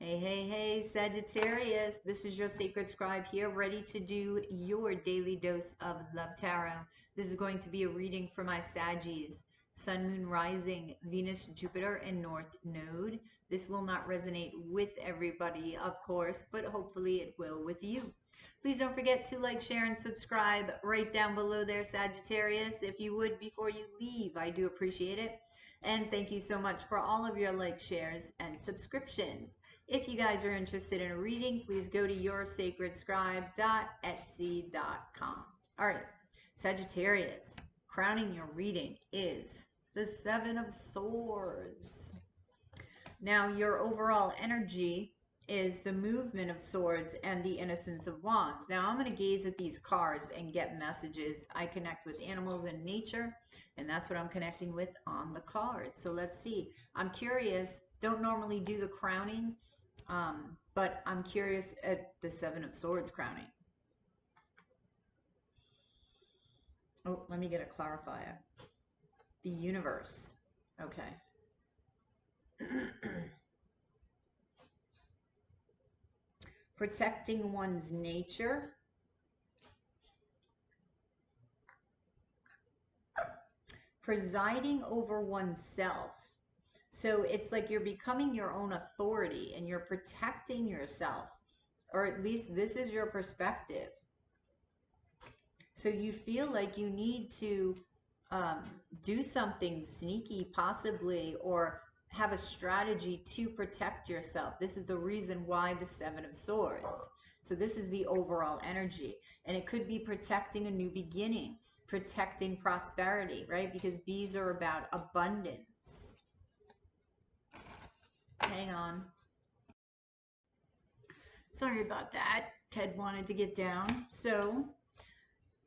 Hey, hey, hey, Sagittarius. This is your sacred scribe here, ready to do your daily dose of love tarot. This is going to be a reading for my Saggies, Sun, Moon, Rising, Venus, Jupiter, and North Node. This will not resonate with everybody, of course, but hopefully it will with you. Please don't forget to like, share, and subscribe right down below there, Sagittarius. If you would before you leave, I do appreciate it. And thank you so much for all of your likes, shares, and subscriptions. If you guys are interested in a reading, please go to yoursacredscribe.etsy.com. All right, Sagittarius, crowning your reading is the Seven of Swords. Now, your overall energy is the movement of swords and the innocence of wands. Now, I'm going to gaze at these cards and get messages. I connect with animals and nature, and that's what I'm connecting with on the cards. So let's see. I'm curious. Don't normally do the crowning, but I'm curious at the Seven of Swords crowning. Oh, let me get a clarifier. The universe. Okay. Protecting one's nature. Presiding over oneself. So it's like you're becoming your own authority and you're protecting yourself, or at least this is your perspective. So you feel like you need to do something sneaky possibly, or have a strategy to protect yourself. This is the reason why the Seven of Swords. So this is the overall energy, and it could be protecting a new beginning, protecting prosperity, right? Because bees are about abundance. Hang on. Sorry about that. Ted wanted to get down. So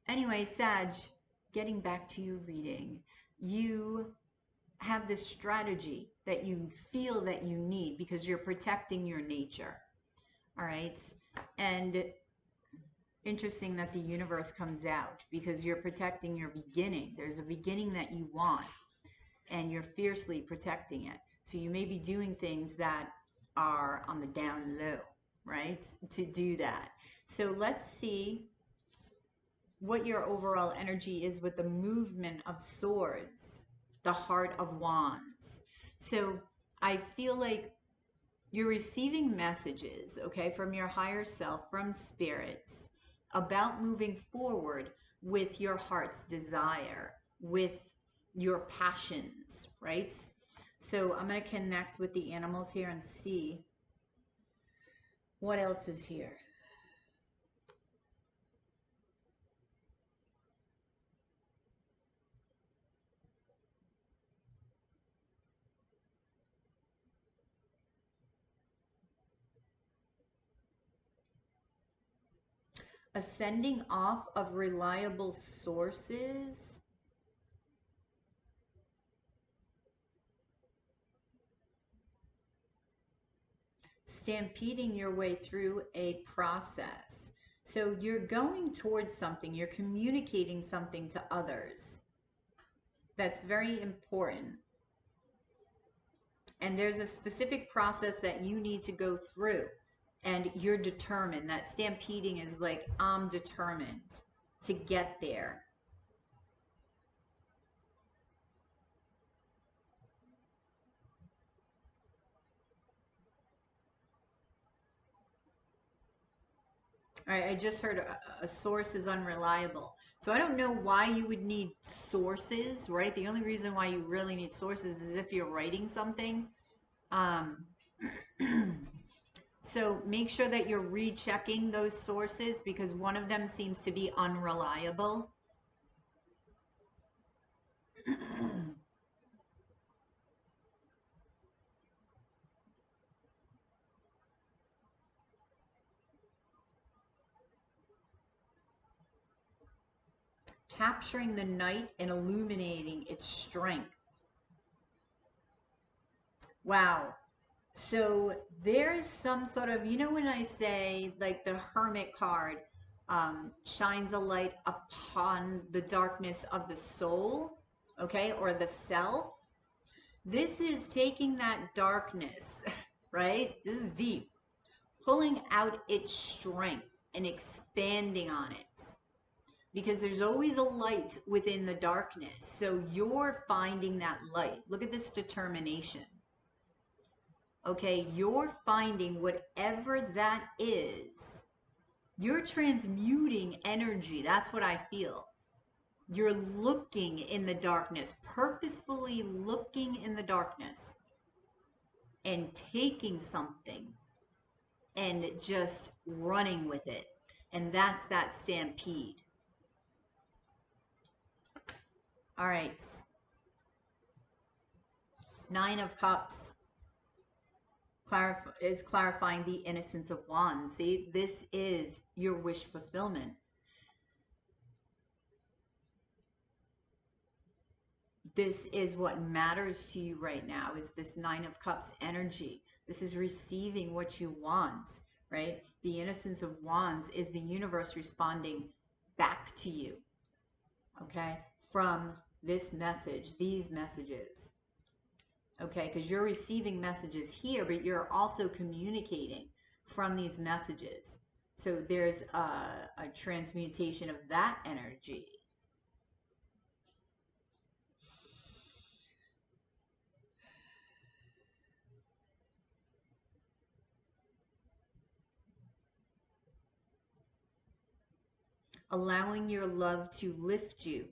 anyway, Sag, getting back to your reading, you have this strategy that you feel that you need because you're protecting your nature. All right. And interesting that the universe comes out because you're protecting your beginning. There's a beginning that you want and you're fiercely protecting it. So you may be doing things that are on the down low, right? To do that. So let's see what your overall energy is with the movement of swords, the heart of wands. So I feel like you're receiving messages, okay, from your higher self, from spirits, about moving forward with your heart's desire, with your passions, right? So I'm going to connect with the animals here and see what else is here. Ascending off of reliable sources. Stampeding your way through a process. So you're going towards something, you're communicating something to others. That's very important. And there's a specific process that you need to go through. And you're determined. That stampeding is like, I'm determined to get there. All right, I just heard a source is unreliable. So I don't know why you would need sources, right? The only reason why you really need sources is if you're writing something. So make sure that you're rechecking those sources because one of them seems to be unreliable. Capturing the night and illuminating its strength. Wow. So there's some sort of, you know, when I say like the Hermit card shines a light upon the darkness of the soul, okay, or the self. This is taking that darkness right? This is deep. Pulling out its strength and expanding on it. Because there's always a light within the darkness. So you're finding that light. Look at this determination. Okay, you're finding whatever that is. You're transmuting energy. That's what I feel. You're looking in the darkness, purposefully looking in the darkness and taking something and just running with it. And that's that stampede. All right. 9 of Cups is clarifying the innocence of wands. See, this is your wish fulfillment. This is what matters to you right now, is this 9 of Cups energy. This is receiving what you want, right? The innocence of wands is the universe responding back to you, okay, from this message, these messages, okay, because you're receiving messages here, but you're also communicating from these messages. So there's a transmutation of that energy. Allowing your love to lift you.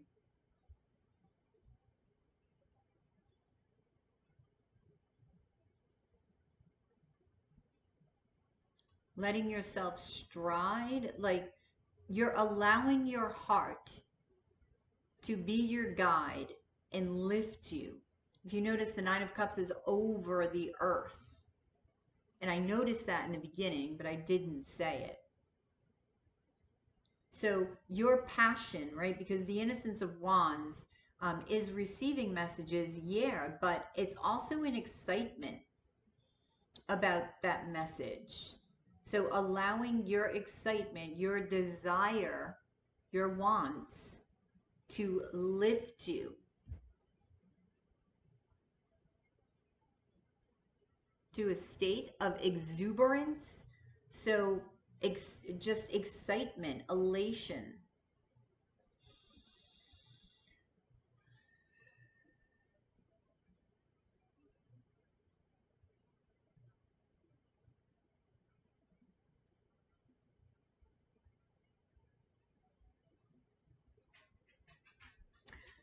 Letting yourself stride, like you're allowing your heart to be your guide and lift you. If you notice, the 9 of Cups is over the earth. And I noticed that in the beginning, but I didn't say it. So your passion, right? Because the innocence of wands is receiving messages, yeah, but it's also an excitement about that message. So allowing your excitement, your desire, your wants to lift you. To a state of exuberance. So just excitement, elation.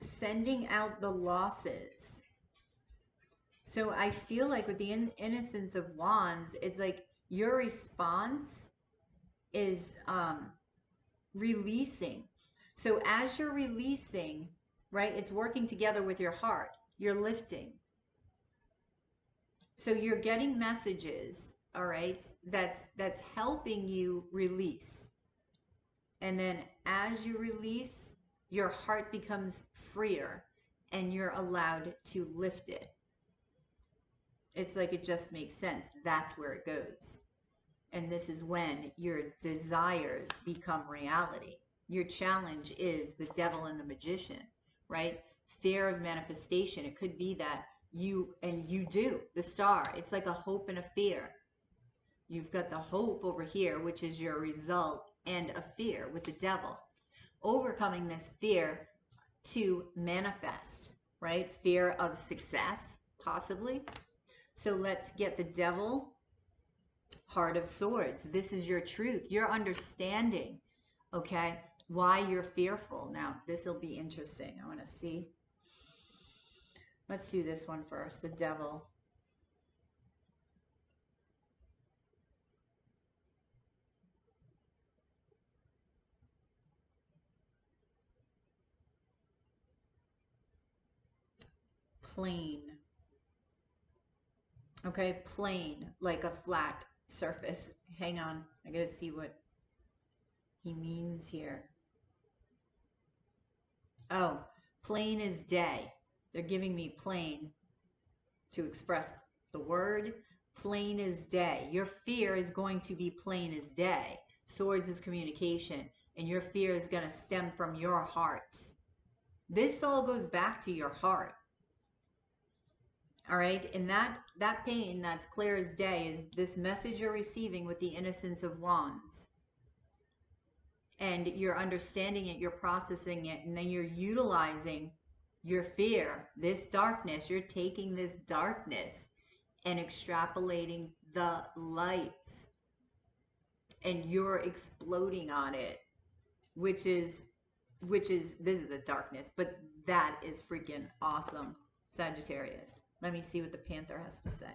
Sending out the losses. So I feel like with the innocence of wands, it's like your response is releasing. So as you're releasing, right, it's working together with your heart. You're lifting. So you're getting messages, all right, that's helping you release. And then as you release, your heart becomes freer and you're allowed to lift it. It's like it just makes sense. That's where it goes. And this is when your desires become reality. Your challenge is the devil and the magician, right? Fear of manifestation. It could be that you do, the star. It's like a hope and a fear. You've got the hope over here, which is your result, and a fear with the devil. Overcoming this fear to manifest, right? Fear of success, possibly. So let's get the devil, Heart of Swords. This is your truth, your understanding, okay? Why you're fearful. Now, this will be interesting. I want to see. Let's do this one first. The devil. Plain. Okay, plain, like a flat surface. Hang on. I got to see what he means here. Oh, plain as day. They're giving me plain to express the word. Plain as day. Your fear is going to be plain as day. Swords is communication, and your fear is going to stem from your heart. This all goes back to your heart. All right. And that pain that's clear as day is this message you're receiving with the innocence of wands. And you're understanding it, you're processing it, and then you're utilizing your fear, this darkness. You're taking this darkness and extrapolating the lights, and you're exploding on it, which is this is the darkness, but that is freaking awesome, Sagittarius. Let me see what the Panther has to say.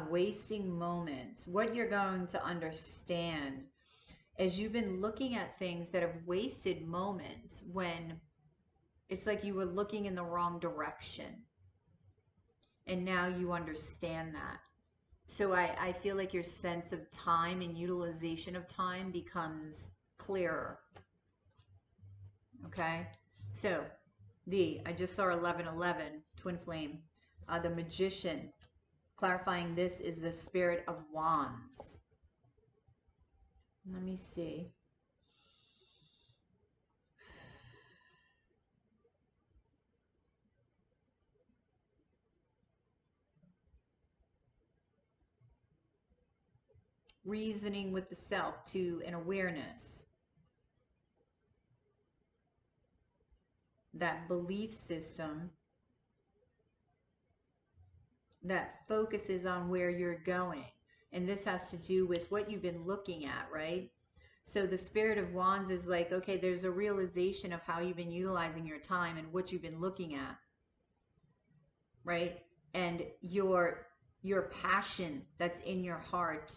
Wasting moments. What you're going to understand as you've been looking at things that have wasted moments, when it's like you were looking in the wrong direction, and now you understand that. So I feel like your sense of time and utilization of time becomes clearer. Okay, so I just saw 1111 twin flame, the Magician. Clarifying, this is the Spirit of Wands. Let me see. Reasoning with the self to an awareness. That belief system that focuses on where you're going. And this has to do with what you've been looking at, right? So the Spirit of Wands is like, okay, there's a realization of how you've been utilizing your time and what you've been looking at, right? And your passion that's in your heart.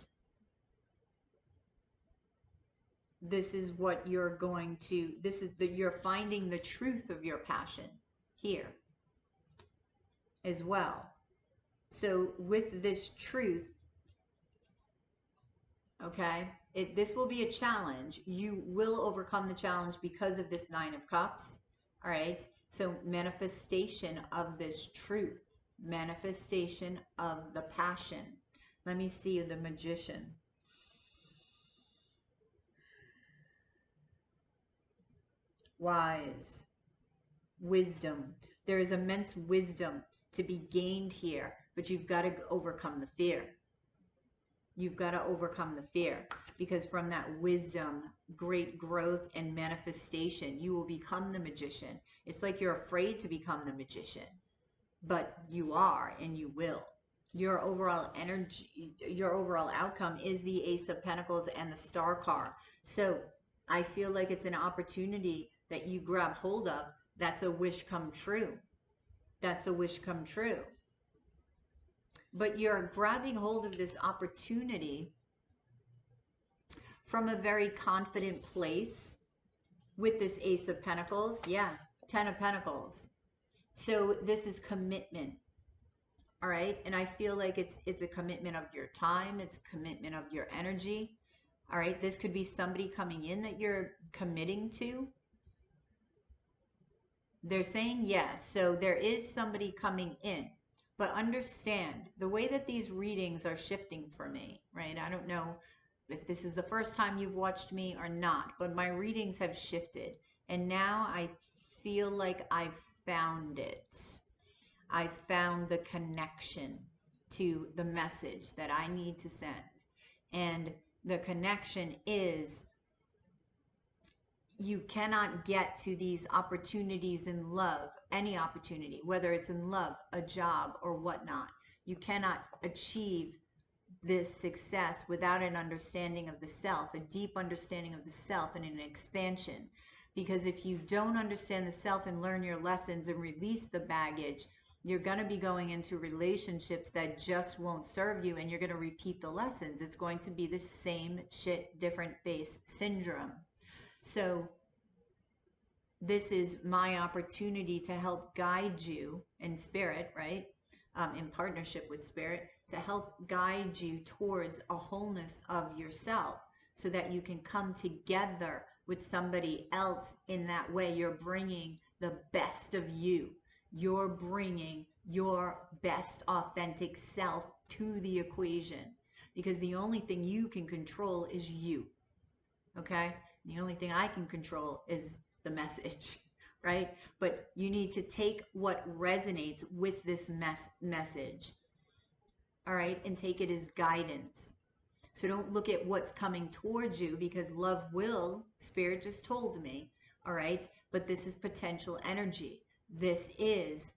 This is what you're going to, you're finding the truth of your passion here as well. So with this truth, okay, this will be a challenge. You will overcome the challenge because of this Nine of Cups. All right. So manifestation of this truth, manifestation of the passion. Let me see the Magician. Wise. Wisdom. There is immense wisdom to be gained here, but you've got to overcome the fear. You've got to overcome the fear, because from that wisdom, great growth and manifestation, you will become the Magician. It's like you're afraid to become the Magician, but you are, and you will. Your overall energy, your overall outcome is the Ace of Pentacles and the Star card. So I feel like it's an opportunity that you grab hold of. That's a wish come true. That's a wish come true. But you're grabbing hold of this opportunity from a very confident place with this Ace of Pentacles. Yeah, 10 of Pentacles. So this is commitment. All right. And I feel like it's a commitment of your time. It's a commitment of your energy. All right. This could be somebody coming in that you're committing to. They're saying yes. So there is somebody coming in. But understand the way that these readings are shifting for me, right? I don't know if this is the first time you've watched me or not, but my readings have shifted. And now I feel like I've found it. I found the connection to the message that I need to send. And the connection is, you cannot get to these opportunities in love, any opportunity, whether it's in love, a job, or whatnot. You cannot achieve this success without an understanding of the self, a deep understanding of the self, and an expansion. Because if you don't understand the self and learn your lessons and release the baggage, you're going to be going into relationships that just won't serve you, and you're going to repeat the lessons. It's going to be the same shit, different face syndrome. So this is my opportunity to help guide you in spirit, right? In partnership with spirit, to help guide you towards a wholeness of yourself, so that you can come together with somebody else in that way. You're bringing the best of you. You're bringing your best authentic self to the equation, because the only thing you can control is you. Okay? The only thing I can control is the message, right? But you need to take what resonates with this message, all right, and take it as guidance. So don't look at what's coming towards you, because love will, Spirit just told me, all right? But this is potential energy. This is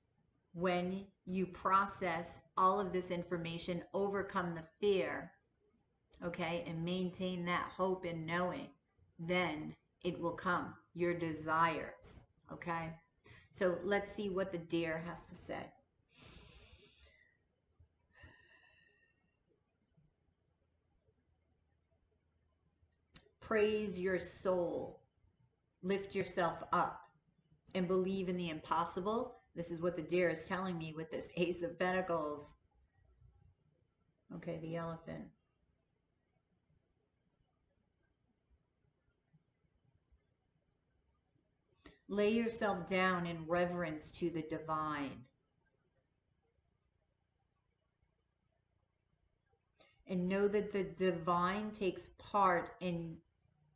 when you process all of this information, overcome the fear, okay, and maintain that hope and knowing, then it will come, your desires, okay? So let's see what the deer has to say. Praise your soul, lift yourself up, and believe in the impossible. This is what the deer is telling me with this Ace of Pentacles. Okay, the elephant. Lay yourself down in reverence to the divine. And know that the divine takes part in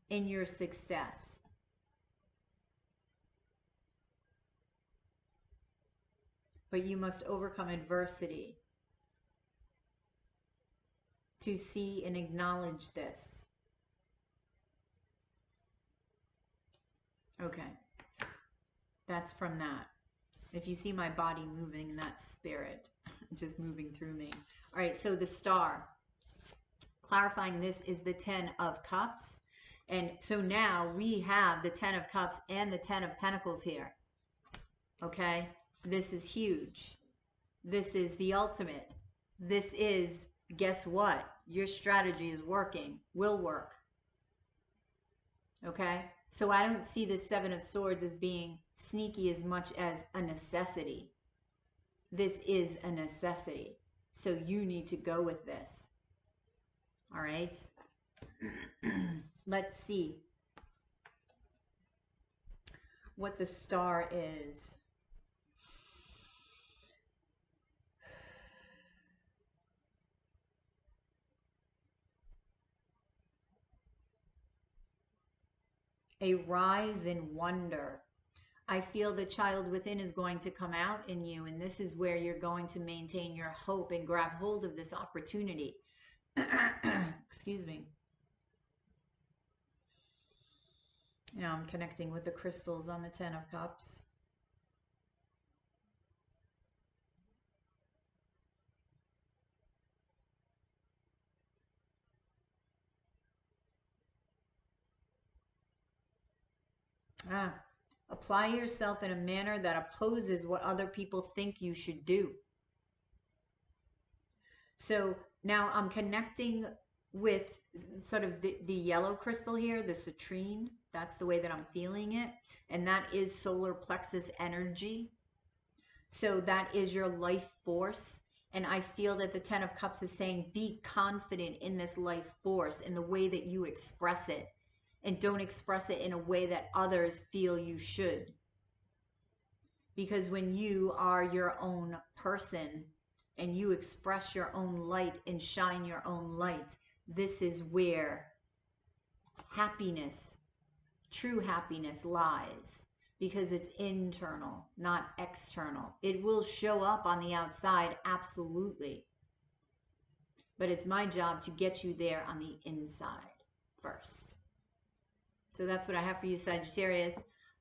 your success. But you must overcome adversity to see and acknowledge this. Okay. That's from that. If you see my body moving, that's spirit just moving through me. All right, so the star. Clarifying, this is the 10 of Cups. And so now we have the 10 of Cups and the 10 of Pentacles here. Okay? This is huge. This is the ultimate. This is, guess what? Your strategy is working, will work. Okay? So I don't see the 7 of Swords as being sneaky as much as a necessity. This is a necessity. So you need to go with this. All right? Let's see what the star is. A rise in wonder. I feel the child within is going to come out in you, and this is where you're going to maintain your hope and grab hold of this opportunity. Excuse me. Now I'm connecting with the crystals on the 10 of Cups. Apply yourself in a manner that opposes what other people think you should do. So now I'm connecting with sort of the yellow crystal here, the citrine. That's the way that I'm feeling it. And that is solar plexus energy. So that is your life force. And I feel that the 10 of Cups is saying, be confident in this life force, in the way that you express it. And don't express it in a way that others feel you should. Because when you are your own person and you express your own light and shine your own light, this is where happiness, true happiness lies. Because it's internal, not external. It will show up on the outside, absolutely. But it's my job to get you there on the inside first. So that's what I have for you, Sagittarius.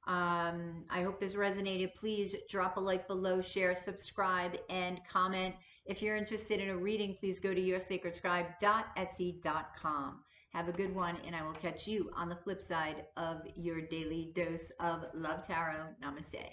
I hope this resonated. Please drop a like below, share, subscribe, and comment. If you're interested in a reading, please go to yoursacredscribe.etsy.com. Have a good one, and I will catch you on the flip side of your daily dose of Love Tarot. Namaste.